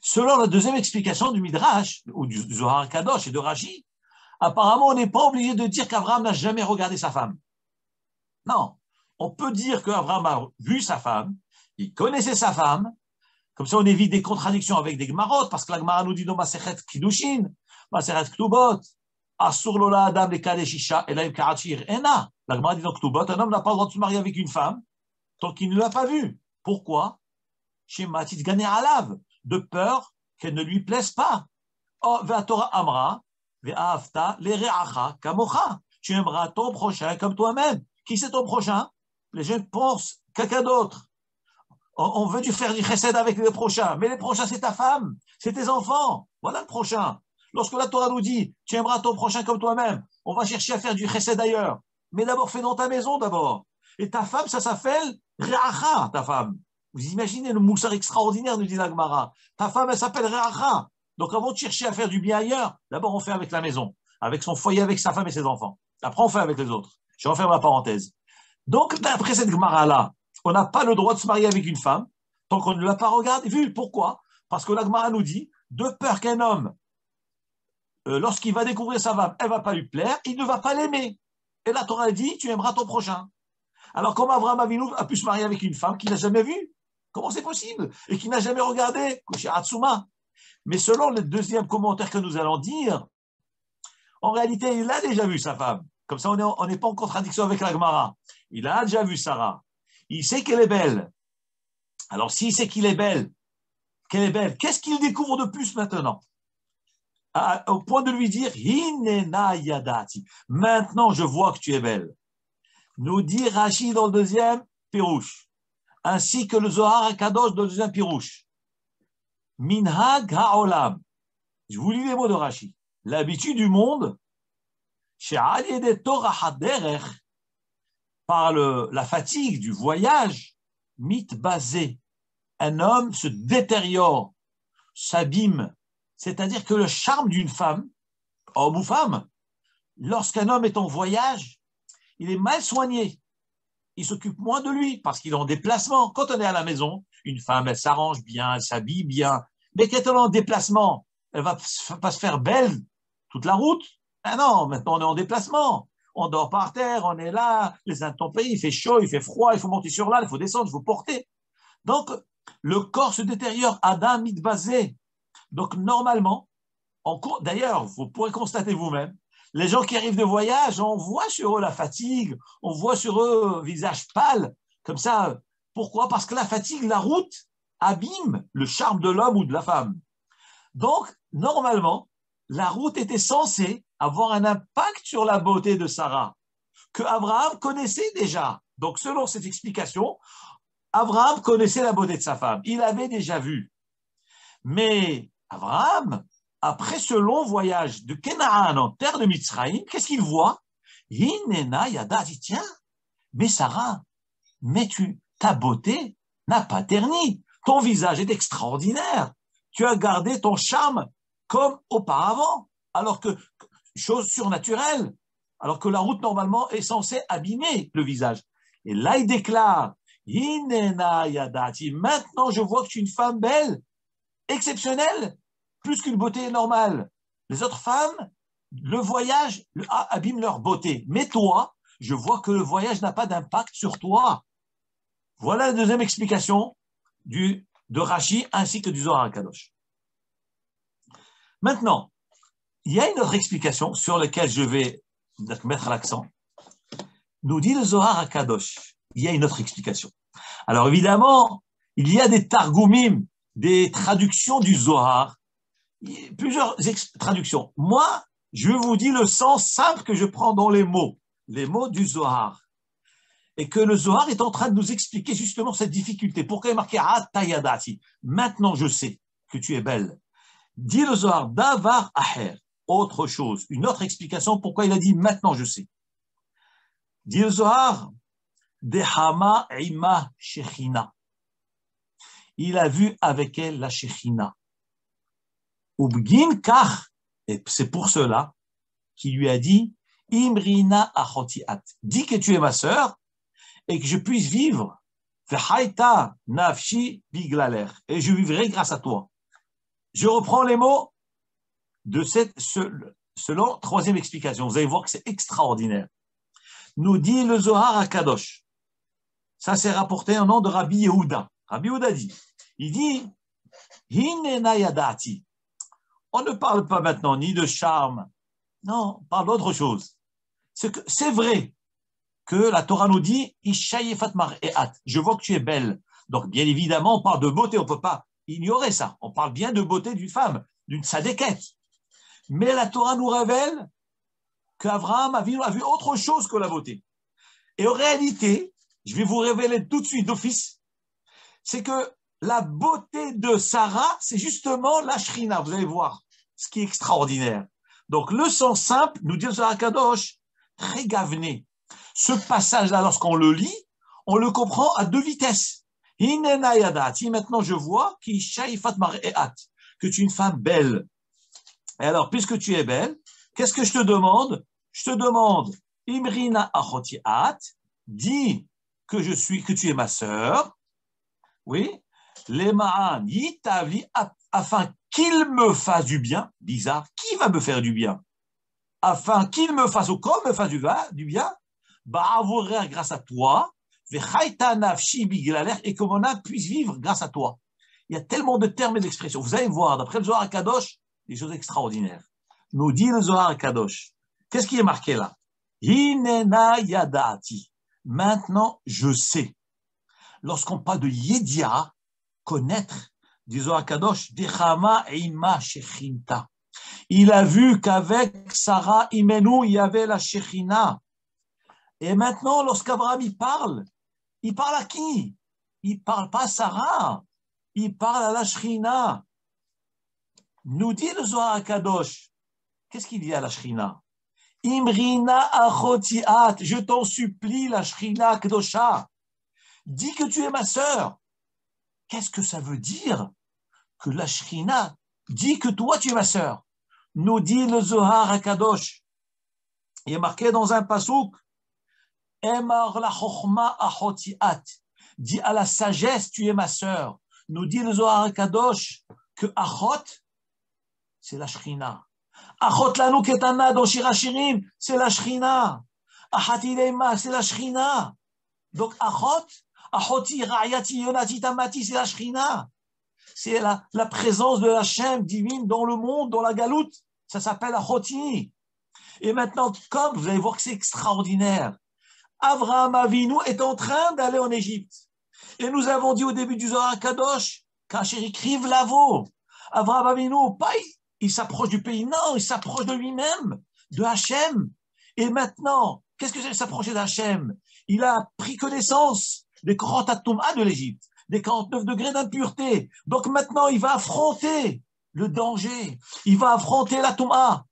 Selon la deuxième explication du Midrash, ou du Zohar HaKadosh et de Rashi, apparemment, on n'est pas obligé de dire qu'Abraham n'a jamais regardé sa femme. Non, on peut dire qu'Abraham a vu sa femme, il connaissait sa femme, comme ça on évite des contradictions avec des Gemarot, parce que la Gemara nous dit dans Masechet Kiddushin, Masechet Ktubot, Asur lola adam le kadesh isha elaim karachir ena. La Gemara dit dans Ktubot, un homme n'a pas le droit de se marier avec une femme tant qu'il ne l'a pas vue. Pourquoi? Chez Matit Gané Alav, de peur qu'elle ne lui plaise pas. Oh, va Torah Amra, ve'afta lereacha kamocha. Tu aimeras ton prochain comme toi-même. Qui c'est ton prochain? Les gens pensent quelqu'un d'autre. On veut faire du chesed avec les prochains. Mais les prochains, c'est ta femme, c'est tes enfants. Voilà le prochain. Lorsque la Torah nous dit, tu aimeras ton prochain comme toi-même, on va chercher à faire du chesed ailleurs. Mais d'abord, fais dans ta maison d'abord. Et ta femme, ça s'appelle Re'acha, ta femme. Vous imaginez le moussard extraordinaire, nous dit la Gemara. Ta femme, elle s'appelle Re'acha. Donc avant de chercher à faire du bien ailleurs, d'abord on fait avec la maison, avec son foyer, avec sa femme et ses enfants. Après, on fait avec les autres. Je referme la parenthèse. Donc, d'après cette Gemara-là, on n'a pas le droit de se marier avec une femme tant qu'on ne l'a pas regardé, vu. Pourquoi? Parce que la Gemara nous dit, de peur qu'un homme, lorsqu'il va découvrir sa femme, elle ne va pas lui plaire, il ne va pas l'aimer. Et la Torah dit, tu aimeras ton prochain. Alors, comment Abraham Avinu a pu se marier avec une femme qu'il n'a jamais vue? Comment c'est possible? Et qu'il n'a jamais regardé? Hatsuma. Mais selon le deuxième commentaire que nous allons dire, en réalité, il a déjà vu sa femme. Comme ça, on n'est pas en contradiction avec la Gemara. Il a déjà vu Sarah. Il sait qu'elle est belle. Alors, s'il sait qu'elle est belle, qu'est-ce qu'il découvre de plus maintenant? Au point de lui dire, Hinena yadati. Maintenant, je vois que tu es belle. Nous dit Rashi dans le deuxième Pirouche, ainsi que le Zohar HaKadosh dans le deuxième Pirouche. Minhag ha'olam. Je vous lis les mots de Rashi. L'habitude du monde, par la fatigue du voyage, mitbazé. Un homme se détériore, s'abîme. C'est-à-dire que le charme d'une femme, homme ou femme, lorsqu'un homme est en voyage, il est mal soigné. Il s'occupe moins de lui parce qu'il est en déplacement. Quand on est à la maison, une femme, elle s'arrange bien, elle s'habille bien. Mais quand elle est en déplacement, elle ne va pas se faire belle toute la route. Ah non, maintenant on est en déplacement. On dort par terre, on est là, les intempéries, il fait chaud, il fait froid, il faut monter sur l'âne, il faut descendre, il faut porter. Donc, le corps se détériore, Adam mitbazé. Donc, normalement, d'ailleurs, vous pourrez constater vous-même, les gens qui arrivent de voyage, on voit sur eux la fatigue, on voit sur eux un visage pâle, comme ça. Pourquoi? Parce que la fatigue, la route, abîme le charme de l'homme ou de la femme. Donc, normalement, la route était censée avoir un impact sur la beauté de Sarah, que Abraham connaissait déjà. Donc, selon cette explication, Abraham connaissait la beauté de sa femme. Il avait déjà vu. Mais Abraham, après ce long voyage de Canaan en terre de Mitzrayim, qu'est-ce qu'il voit? Hinena yada, dit tiens, mais Sarah, ta beauté n'a pas terni. Ton visage est extraordinaire. Tu as gardé ton charme comme auparavant, alors que, chose surnaturelle, alors que la route normalement est censée abîmer le visage. Et là, il déclare, Hinena yadati, maintenant je vois que tu es une femme belle, exceptionnelle, plus qu'une beauté normale. Les autres femmes, le voyage abîme leur beauté. Mais toi, je vois que le voyage n'a pas d'impact sur toi. Voilà la deuxième explication de Rashi ainsi que du Zohar HaKadosh. Maintenant, il y a une autre explication sur laquelle je vais mettre l'accent. Nous dit le Zohar HaKadosh. Il y a une autre explication. Alors évidemment, il y a des targumim, des traductions du Zohar, plusieurs traductions. Moi, je vous dis le sens simple que je prends dans les mots du Zohar. Et que le Zohar est en train de nous expliquer justement cette difficulté. Pourquoi il est marqué Atayadati? Maintenant je sais que tu es belle. Dit le Zohar, Davar Aher, autre chose, une autre explication pourquoi il a dit maintenant je sais. Dit le Zohar, Dehama Ima Shechina. Il a vu avec elle la Shechina. Ubgin Kach, et c'est pour cela qu'il lui a dit, Imrina Achotiat, dis que tu es ma sœur et que je puisse vivre. Vehaita Nafshi Biglaler, et je vivrai grâce à toi. Je reprends les mots de selon troisième explication. Vous allez voir que c'est extraordinaire. Nous dit le Zohar HaKadosh. Ça, c'est rapporté au nom de Rabbi Yehuda. Rabbi Yehuda dit, il dit, Hinena yadati. On ne parle pas maintenant ni de charme, non, on parle d'autre chose. C'est vrai que la Torah nous dit, Ishayefat mar'eat, je vois que tu es belle. Donc, bien évidemment, on parle de beauté, on ne peut pas ignorer ça. On parle bien de beauté d'une femme, d'une sadéquette. Mais la Torah nous révèle qu'Abraham a vu autre chose que la beauté. Et en réalité, je vais vous révéler tout de suite d'office, c'est que la beauté de Sarah, c'est justement la Shrina. Vous allez voir ce qui est extraordinaire. Donc, le sens simple, nous dit le Zohar Kadosh, très gavené. Ce passage-là, lorsqu'on le lit, on le comprend à deux vitesses. Hinena yadati, maintenant je vois, que tu es une femme belle. Et alors, puisque tu es belle, qu'est-ce que je te demande? Je te demande, Imrina achotiat, dis que tu es ma sœur, oui, les ma'an yitavli, afin qu'il me fasse du bien, bizarre, qui va me faire du bien? Afin qu'il me fasse, ou qu'on me fasse du bien, ba'avorer grâce à toi, vechaita nafshi biglaler, et que mon âme puisse vivre grâce à toi. Il y a tellement de termes et d'expressions. Vous allez voir, d'après le Zohar Kadosh, des choses extraordinaires. Nous dit le Zohar Kadosh. Qu'est-ce qui est marqué là? Hinena yadati. Maintenant, je sais. Lorsqu'on parle de yedia, connaître, dit Zohar Kadosh, dechama ima shechinta. Il a vu qu'avec Sarah Imenu, il y avait la Shechina. Et maintenant, lorsqu'Abraham il parle à qui? Il ne parle pas à Sarah, il parle à la Shechina. Nous dit le Zohar Kadosh, qu'est-ce qu'il dit à la Shechina? Imrina achotiat, je t'en supplie, la Shechina Kedosha, dis que tu es ma sœur. Qu'est-ce que ça veut dire que la Shechina dit que toi tu es ma sœur? Nous dit le Zohar Kadosh. Il est marqué dans un pasouk, Emar la chokhma achotiat, dit à la sagesse tu es ma sœur. Nous dit le Zohar Kadosh que achot, c'est la Shechina. Achot lanu ketana dans Shir Hashirim, c'est la Shechina. Achati leima, c'est la Shechina. Donc achot, achoti ra'yati yonati tamati, c'est la Shechina. C'est la présence de la Hachem divine dans le monde, dans la galoute. Ça s'appelle achoti. Et maintenant, comme vous allez voir que c'est extraordinaire, Avraham Avinu est en train d'aller en Égypte. Et nous avons dit au début du Zohar Kadosh, Kacher écrive Lavo, Avraham Avinu, pas il s'approche du pays, non, il s'approche de lui-même, de Hachem. Et maintenant, qu'est-ce que c'est s'approcher d'Hachem? Il a pris connaissance des 40 atomas de l'Égypte, des 49 degrés d'impureté. Donc maintenant, il va affronter le danger, il va affronter l'atoma.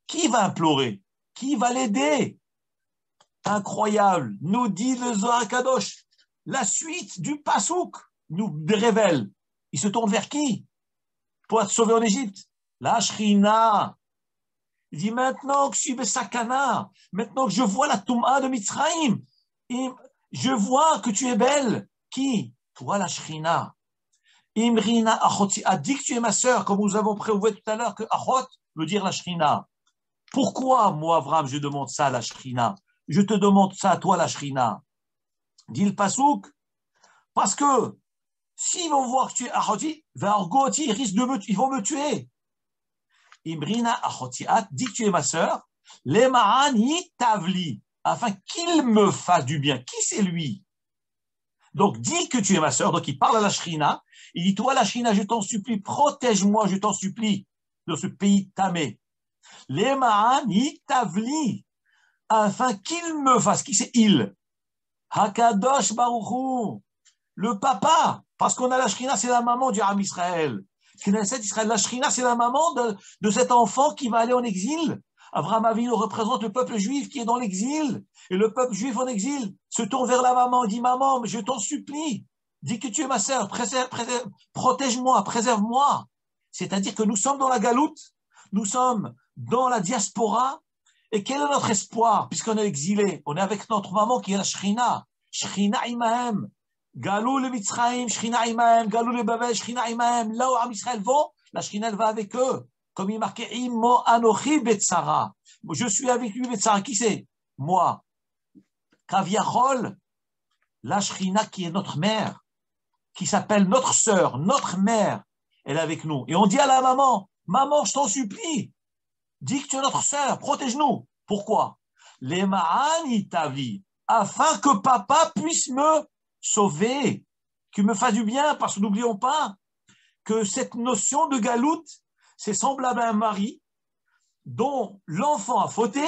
Qui va implorer? Qui va l'aider? Incroyable, nous dit le Zohar Kadosh. La suite du Passouk nous révèle. Il se tourne vers qui pour être sauvé en Égypte? La Shrina. Il dit maintenant que je suis Sakana, maintenant que je vois la Touma de Mitzrayim, et je vois que tu es belle. Qui? Toi, la Shrina. Imrina Achoti a dit que tu es ma sœur, comme nous avons prévu tout à l'heure que Achot veut dire la Shrina. Pourquoi, moi, Avraham, je demande ça à la Shrina? Je te demande ça à toi, la Shrina. Dit le Passouk, parce que s'ils vont voir que tu es Achoti, ils vont me tuer. Imrina Achotiat, dit que tu es ma sœur, les Ma'ani Tavli, afin qu'il me fasse du bien. Qui c'est lui? Donc, dis que tu es ma sœur. Donc, il parle à la Shrina. Il dit, toi, la Shrina, je t'en supplie, protège-moi, je t'en supplie, de ce pays tamé. Les Ma'ani Tavli, afin qu'il me fasse. Qui c'est il? Hakadosh Baruchou, le papa, parce qu'on a la Shrina, c'est la maman du Ham Israël. Knesset Israël, la Shrina, c'est la maman de cet enfant qui va aller en exil. Avraham Avinu représente le peuple juif qui est dans l'exil. Et le peuple juif en exil se tourne vers la maman et dit, maman, je t'en supplie, dis que tu es ma sœur, protège-moi, préserve-moi. C'est-à-dire que nous sommes dans la galoute, nous sommes dans la diaspora. Et quel est notre espoir, puisqu'on est exilé? On est avec notre maman qui est la Shrina. Shrina imahem. Galou le Mitzrayim, Shrina imahem. Galou le Babel, Shrina imahem. Là où Am Israël vont, la Shrina elle va avec eux. Comme il est marqué, Immo anochi betzara. Je suis avec lui betzara. Qui c'est? Moi. Kaviachol, la Shrina qui est notre mère, qui s'appelle notre sœur, notre mère, elle est avec nous. Et on dit à la maman, maman, je t'en supplie, dis que tu es notre sœur, protège-nous. Pourquoi? Les ma'ani tavli, afin que papa puisse me sauver, qu'il me fasse du bien, parce que n'oublions pas que cette notion de galoute, c'est semblable à un mari dont l'enfant a fauté.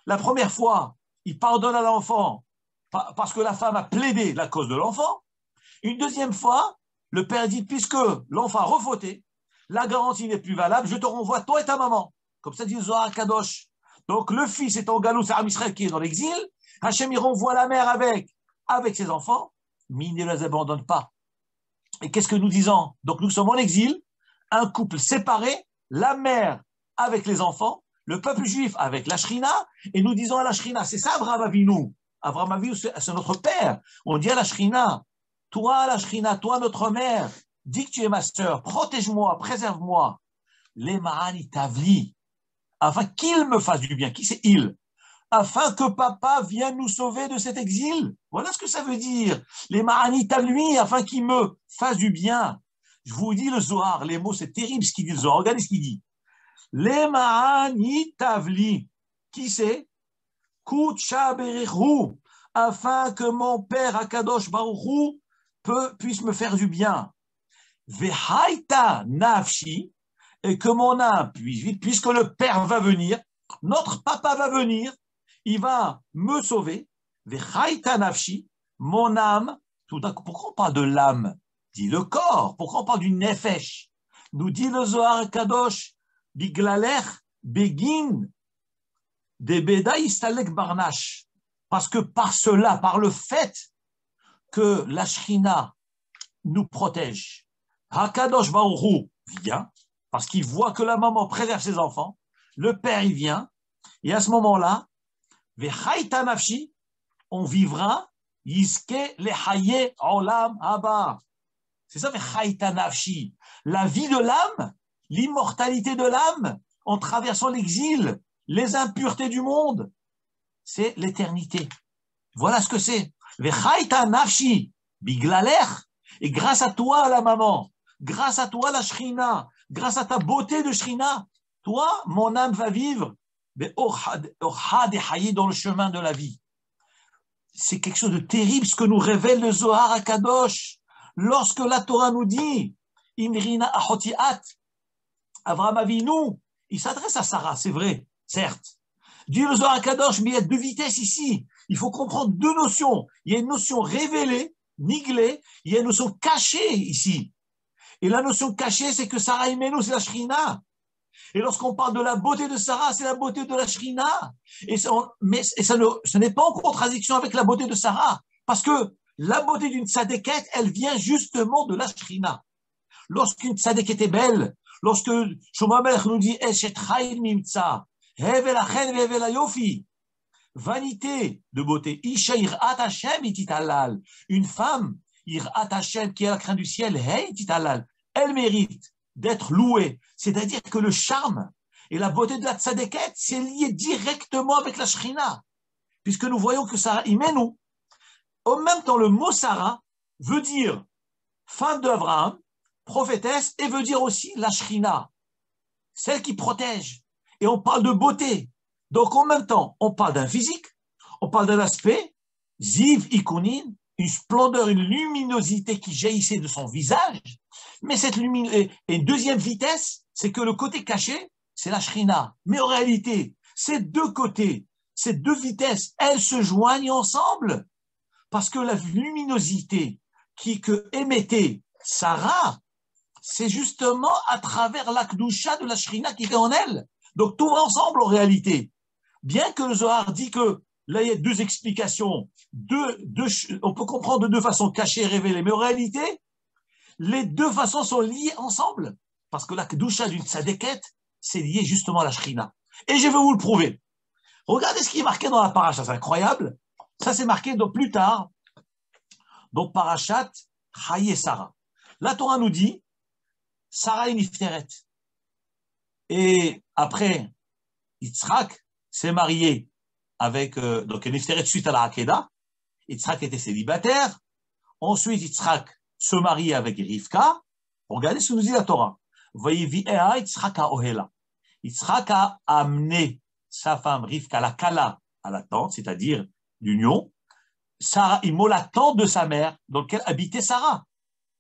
La première fois, il pardonne à l'enfant parce que la femme a plaidé la cause de l'enfant. Une deuxième fois, le père dit, puisque l'enfant a refauté, la garantie n'est plus valable, je te renvoie toi et ta maman. Comme ça dit le Zohar Kadosh. Donc le fils est en galou, c'est Am Israël qui est dans l'exil. Hachem, il renvoie la mère avec ses enfants, mais il ne les abandonne pas. Et qu'est-ce que nous disons? Donc nous sommes en exil, un couple séparé, la mère avec les enfants, le peuple juif avec la Shrina, et nous disons à la Shrina, c'est ça Abraham Avinu. Abraham Avinu, c'est notre père. On dit à la Shrina, toi notre mère, dis que tu es ma sœur, protège-moi, préserve-moi. Les Ma'ani Tavli, afin qu'il me fasse du bien. Qui c'est il? Afin que papa vienne nous sauver de cet exil. Voilà ce que ça veut dire. Les Ma'anit à lui, afin qu'il me fasse du bien. Je vous dis le Zohar, les mots, c'est terrible ce qu'il dit le Zohar. Regardez ce qu'il dit. Les Ma'anit Tavli. Qui c'est? Kutcha Berichu, afin que mon père Akadosh Baruchu puisse me faire du bien. Vehaita Nafshi, et que mon âme puisse vivre, puisque le père va venir, notre papa va venir, il va me sauver. Vechaita nafshi, mon âme. Tout d'un coup, pourquoi on parle de l'âme? Dit le corps. Pourquoi on parle du nefesh? Nous dit le Zohar Kadosh, biglaler begin de beda istalek barnash. Parce que par cela, par le fait que la Shrina nous protège, Hakadosh Baruchu vient, parce qu'il voit que la maman préserve ses enfants, le père il vient, et à ce moment-là, Vechaita nafshi, on vivra yiske lehaye olam haba. C'est ça, Vechaita nafshi, la vie de l'âme, l'immortalité de l'âme, en traversant l'exil, les impuretés du monde, c'est l'éternité. Voilà ce que c'est. Vechaita nafshi, biglaler, et grâce à toi, la maman, grâce à toi, la Shrina, grâce à ta beauté de Shrina, toi, mon âme va vivre dans le chemin de la vie. C'est quelque chose de terrible ce que nous révèle le Zohar HaKadosh. Lorsque la Torah nous dit Imrina Ahotiat, Avraham Avinu, il s'adresse à Sarah, c'est vrai, certes. Dit le Zohar HaKadosh, mais il y a deux vitesses ici. Il faut comprendre deux notions. Il y a une notion révélée, niglée, il y a une notion cachée ici. Et la notion cachée, c'est que Sarah Imenu, c'est la Shrina. Et lorsqu'on parle de la beauté de Sarah, c'est la beauté de la Shrina. Ce n'est pas en contradiction avec la beauté de Sarah, parce que la beauté d'une tzadéket, elle vient justement de la Shrina. Lorsqu'une tzadéket est belle, lorsque Shlomo Melech nous dit Eshet Chayil Mimtza, Hevel Achen Vevel Ayofi, vanité de beauté, Isha Irat Hashem Ititalal, une femme, Irat Hashem qui a la crainte du ciel, Hey Ititalal, elle mérite d'être louée. C'est-à-dire que le charme et la beauté de la tzadéket, c'est lié directement avec la Shrina. Puisque nous voyons que Sarah Imenu, en même temps, le mot Sarah veut dire femme d'Abraham, prophétesse, et veut dire aussi la Shrina, celle qui protège. Et on parle de beauté. Donc en même temps, on parle d'un physique, on parle d'un aspect, Ziv Ikunin, une splendeur, une luminosité qui jaillissait de son visage. Mais cette luminosité, et une deuxième vitesse, c'est que le côté caché, c'est la Shrina. Mais en réalité, ces deux côtés, ces deux vitesses, elles se joignent ensemble. Parce que la luminosité que émettait Sarah, c'est justement à travers l'akdoucha de la Shrina qui était en elle. Donc tout va ensemble en réalité. Bien que le Zohar dit que là, il y a deux explications. On peut comprendre de deux façons, cachées et révélées. Mais en réalité, les deux façons sont liées ensemble. Parce que la kedusha d'une tzadéket, c'est lié justement à la Shrina. Et je vais vous le prouver. Regardez ce qui est marqué dans la paracha, c'est incroyable. Ça, c'est marqué plus tard, dans Parashat Haye Sarah. La Torah nous dit, Sarah est nifteret. Et après, Yitzhak s'est marié avec, donc nifteret suite à la Hakeda. Yitzhak était célibataire. Ensuite, Yitzhak se marie avec Rivka. Regardez ce que nous dit la Torah. Yitzhak a amené sa femme Rivka, la Kala, à la tente, c'est-à-dire l'union. Sarah, il la tente de sa mère, dans laquelle habitait Sarah.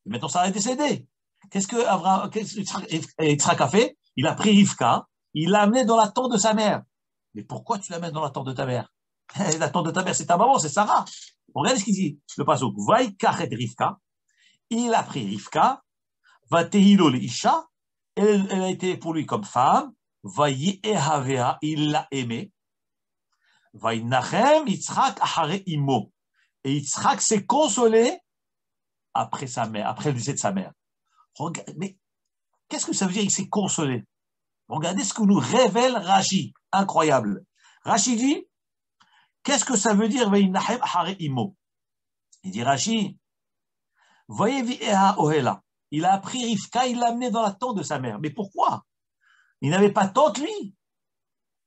Et maintenant, Sarah est décédée. Qu'est-ce que Yitzhak a fait? Il a pris Rivka, il l'a amenée dans la tente de sa mère. Mais pourquoi tu l'amènes dans la tente de ta mère? La tente de ta mère, c'est ta maman, c'est Sarah. Regardez ce qu'il dit, le pasuk. Vaikach et Rivka, il a pris Rivka, va tehilo l'isha, elle a été pour lui comme femme, va yehavea, il l'a aimée, va innachem Yitzhak achare imo. Et Yitzhak s'est consolé après sa mère, après le décès de sa mère. Mais qu'est-ce que ça veut dire qu'il s'est consolé? Regardez ce que nous révèle Rashi. Incroyable. Rashi dit, qu'est-ce que ça veut dire? Il dit Rashi, il a appris Rivka, il l'a amené dans la tente de sa mère. Mais pourquoi? Il n'avait pas tante, lui.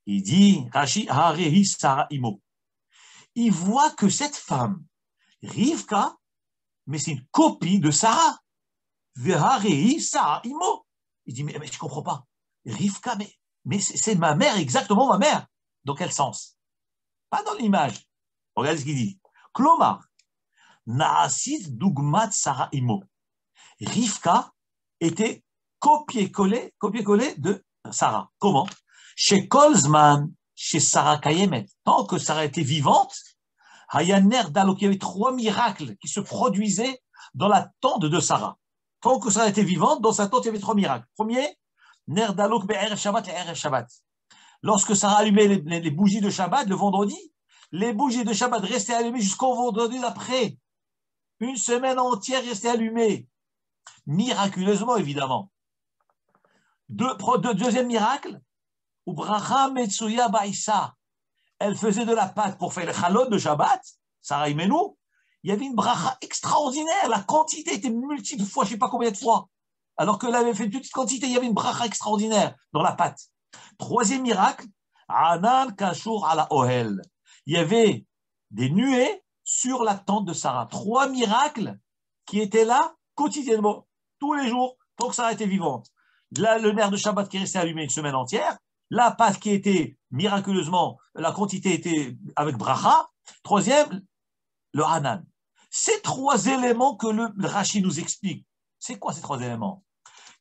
Il dit, Rashi, Sarah imo. Il voit que cette femme, Rivka, mais c'est une copie de Sarah. Sarah imo. Il dit, mais je ne comprends pas. Rivka, mais c'est ma mère, exactement ma mère. Dans quel sens? Pas dans l'image. Regardez ce qu'il dit. Klomar, Naasit Dugmat Sarah imo. Rivka était copié-collé de Sarah. Comment? Chez Kolzman, chez Sarah Kayemet, tant que Sarah était vivante, Hayaner Dalok, il y avait 3 miracles qui se produisaient dans la tente de Sarah. Tant que Sarah était vivante, dans sa tente, il y avait 3 miracles. Premier, Ner Dalok Be'erev Shabbat et Erev Shabbat. Lorsque Sarah allumait les bougies de Shabbat le vendredi, les bougies de Shabbat restaient allumées jusqu'au vendredi d'après. Une semaine entière restaient allumées. Miraculeusement, évidemment. Deuxième miracle, Ubracha Metsuya Baïsa. Elle faisait de la pâte pour faire le chalot de Shabbat, Sarah Imenu. Il y avait une bracha extraordinaire. La quantité était multiple fois, je ne sais pas combien de fois. Alors qu'elle avait fait une petite quantité, il y avait une bracha extraordinaire dans la pâte. Troisième miracle, Anan Kashur ala Ohel. Il y avait des nuées sur la tente de Sarah. 3 miracles qui étaient là quotidiennement, tous les jours, tant que Sarah était vivante. Là, le nerf de Shabbat qui restait allumé une semaine entière. La pâte qui était miraculeusement, la quantité était avec bracha. Troisième, le Hanan. Ces 3 éléments que le Rashi nous explique, c'est quoi ces 3 éléments?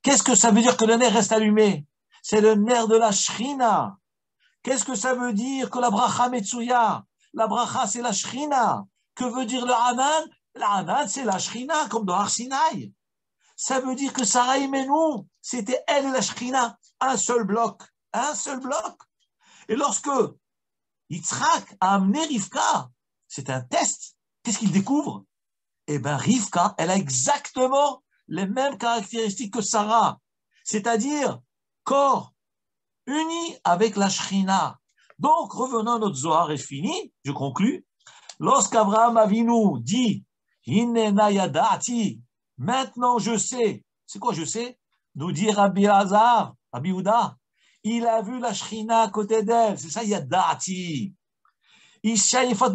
Qu'est-ce que ça veut dire que le nerf reste allumé? C'est le nerf de la Shrina. Qu'est-ce que ça veut dire que la bracha Metsuya? La bracha, c'est la Shrina. Que veut dire le Hanan? Le Hanan, c'est la Shrina, comme dans Arsinaï. Ça veut dire que Sarah Imenu, c'était elle et la Shrina, un seul bloc. Un seul bloc. Et lorsque Yitzhak a amené Rivka, c'est un test. Qu'est-ce qu'il découvre? Eh bien, Rivka, elle a exactement les mêmes caractéristiques que Sarah. C'est-à-dire, corps uni avec la Shrina. Donc, revenons à notre Zohar et fini, je conclus. Lorsqu'Abraham Avinu dit, Hinena yadati, maintenant je sais. C'est quoi je sais? Nous dit Rabbi Hazar, Rabbi Yehuda. Il a vu la Shrina à côté d'elle. C'est ça, yadati. Isha Yifat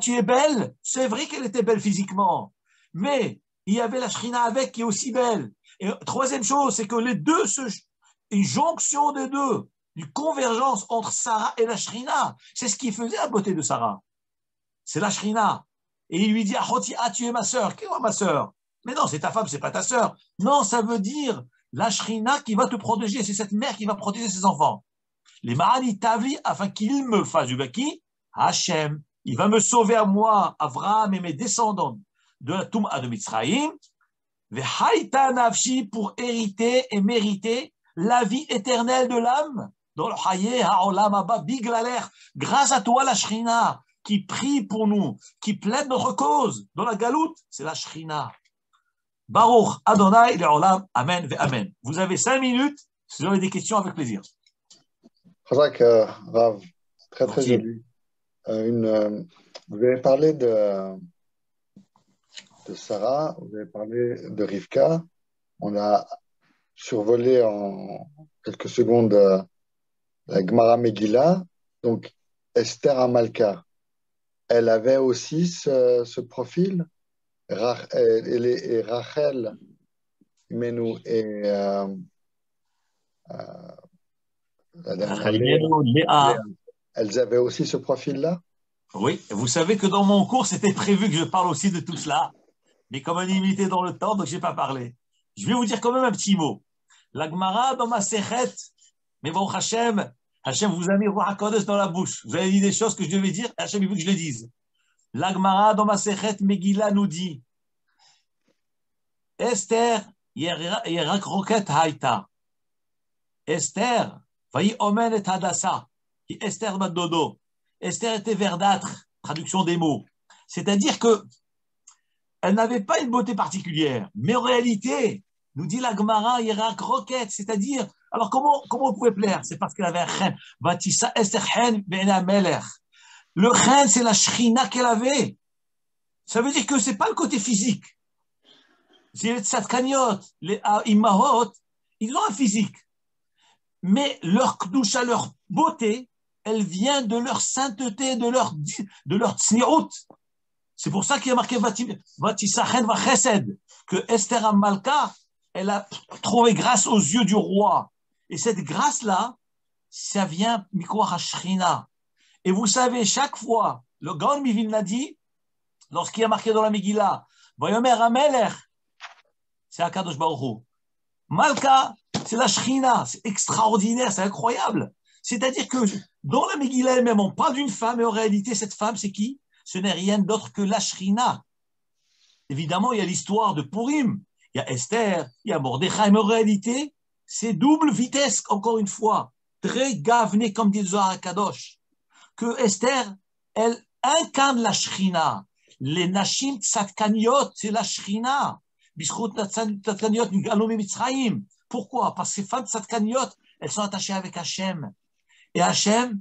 tu es belle. C'est vrai qu'elle était belle physiquement. Mais il y avait la Shrina avec qui est aussi belle. Et troisième chose, c'est que les deux, une jonction des deux, une convergence entre Sarah et la Shrina, c'est ce qui faisait la beauté de Sarah. C'est la Shrina. Et il lui dit, tu es ma sœur. Qui est ma sœur? Mais non, c'est ta femme, c'est pas ta sœur. Non, ça veut dire la Shrina qui va te protéger. C'est cette mère qui va protéger ses enfants. Les Ma'ani Tavli, afin qu'il me fasse du Baki, Hachem, il va me sauver à moi, Avraham et mes descendants de la Toum'a de Mitzrayim, Vehaïta Nafshi pour hériter et mériter la vie éternelle de l'âme dans le Hayé Ha'olam Abba Biglaler, grâce à toi la Shrina qui prie pour nous, qui plaide notre cause dans la galoute, c'est la Shrina. Baruch Adonai Le'olam, Amen ve Amen. Vous avez 5 minutes, si vous avez des questions, avec plaisir. Chazak, Rav, très très joli. Vous avez parlé de Sarah, vous avez parlé de Rivka. On a survolé en quelques secondes la Gemara Megillah. Donc, Esther Amalka, elle avait aussi ce profil. Et Rachel, Imenu et la dernière Léa, elles avaient aussi ce profil-là? Oui, vous savez que dans mon cours, c'était prévu que je parle aussi de tout cela. Mais comme on est limité dans le temps, donc je n'ai pas parlé. Je vais vous dire quand même un petit mot. La Gemara dans ma Sechet, mais bon, Hachem vous a mis Ruach HaKodesh dans la bouche. Vous avez dit des choses que je devais dire, Hachem, il veut que je les dise. La Gemara dans ma Sechet, Megillah nous dit Esther, Yerak Roket Haïta. Esther, Vaï Omen et Hadassa. Esther Madodo. Esther était verdâtre, traduction des mots. C'est-à-dire que elle n'avait pas une beauté particulière, mais en réalité, nous dit la Gemara, Yerak Roket, c'est-à-dire, alors comment on pouvait plaire? C'est parce qu'elle avait un chen. Vatissa Esther chen ben Melech. Le chen, c'est la shrina qu'elle avait. Ça veut dire que c'est pas le côté physique. C'est les tzadkaniot, les imahot, ils ont un physique. Mais leur kdusha, leur beauté, elle vient de leur sainteté, de leur tzniut. C'est pour ça qu'il y a marqué Vatisachen va chesed, que Esther Amalka, elle a trouvé grâce aux yeux du roi. Et cette grâce-là, ça vient Mikoach Hashrina. Et vous savez, chaque fois, le Gaon Mivilna dit, lorsqu'il y a marqué dans la Megillah, Vayomer Amelech, c'est Akadosh Baruch Hu. Malka, c'est la Shrina, c'est extraordinaire, c'est incroyable. C'est-à-dire que dans la Megillah elle-même, on parle d'une femme, et en réalité, cette femme, c'est qui? Ce n'est rien d'autre que la Shrina. Évidemment, il y a l'histoire de Purim, il y a Esther, il y a Mordechai, mais en réalité, c'est double vitesse, encore une fois. Très gavné, comme dit le Zohar HaKadosh. Que Esther, elle incarne la Shrina. Les Nashim Tzadkaniot, c'est la Shrina. Pourquoi? Parce que ces femmes Tzadkaniot, elles sont attachées avec Hachem. Et Hachem,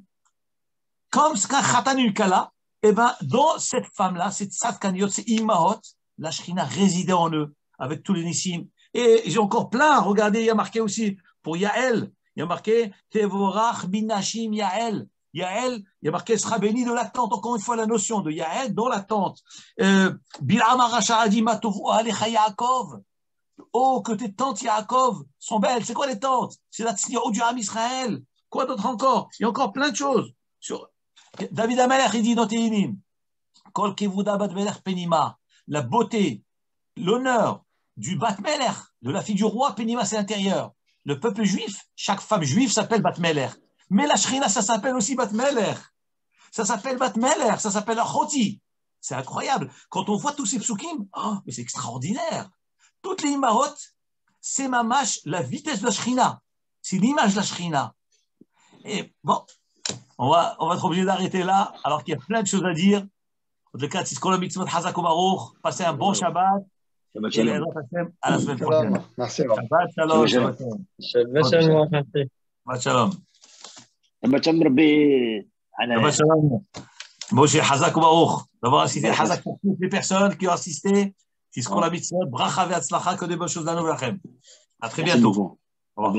comme ce qu'un Khatan une Kala, eh ben, dans cette femme-là, cette Tzadkaniot, c'est Imahot, la Shrina résidait en eux, avec tous les Nissim. Et j'ai encore plein, regardez, il y a marqué aussi, pour Yael, il y a marqué Tevorach bin Nashim Yael. Yael, il y a marqué sera béni de l'attente, encore une fois la notion de Yael dans l'attente. Bilam Arasha a dit Matovu Alecha Yaakov. Oh, que tes tantes Yaakov sont belles. C'est quoi les tantes? C'est la tzniut du Ham Israël. Quoi d'autre encore? Il y a encore plein de choses. David Amelech, il dit dans Tehillim, Kol Kevuda Bat Melech Penima, la beauté, l'honneur du Bat Melech, de la fille du roi, Penima c'est l'intérieur. Le peuple juif, chaque femme juive s'appelle Bat Melech. Mais la Shrina, ça s'appelle aussi Bat Melech. Ça s'appelle Bat Melech, ça s'appelle Achoti. C'est incroyable. Quand on voit tous ces psukim, oh, mais c'est extraordinaire. Toutes les imahot, c'est mamash, la vitesse de la Shrina. C'est l'image de la Shrina. Et bon, on va être obligé d'arrêter là, alors qu'il y a plein de choses à dire. En tout cas, passez un bon Shabbat. Shabbat Et shalom. à la semaine prochaine. Merci. Shabbat shalom. Shabbat Shabbat shalom. Shabbat shalom, Rabbi Hanan. Shabbat shalom. Moshe Hazak Baruch. D'avoir assisté Hazak pour toutes les personnes qui ont assisté, qui seront la mitzvah, bracha ve'atzlacha, que des bonnes choses à nous. À très bientôt. Au revoir.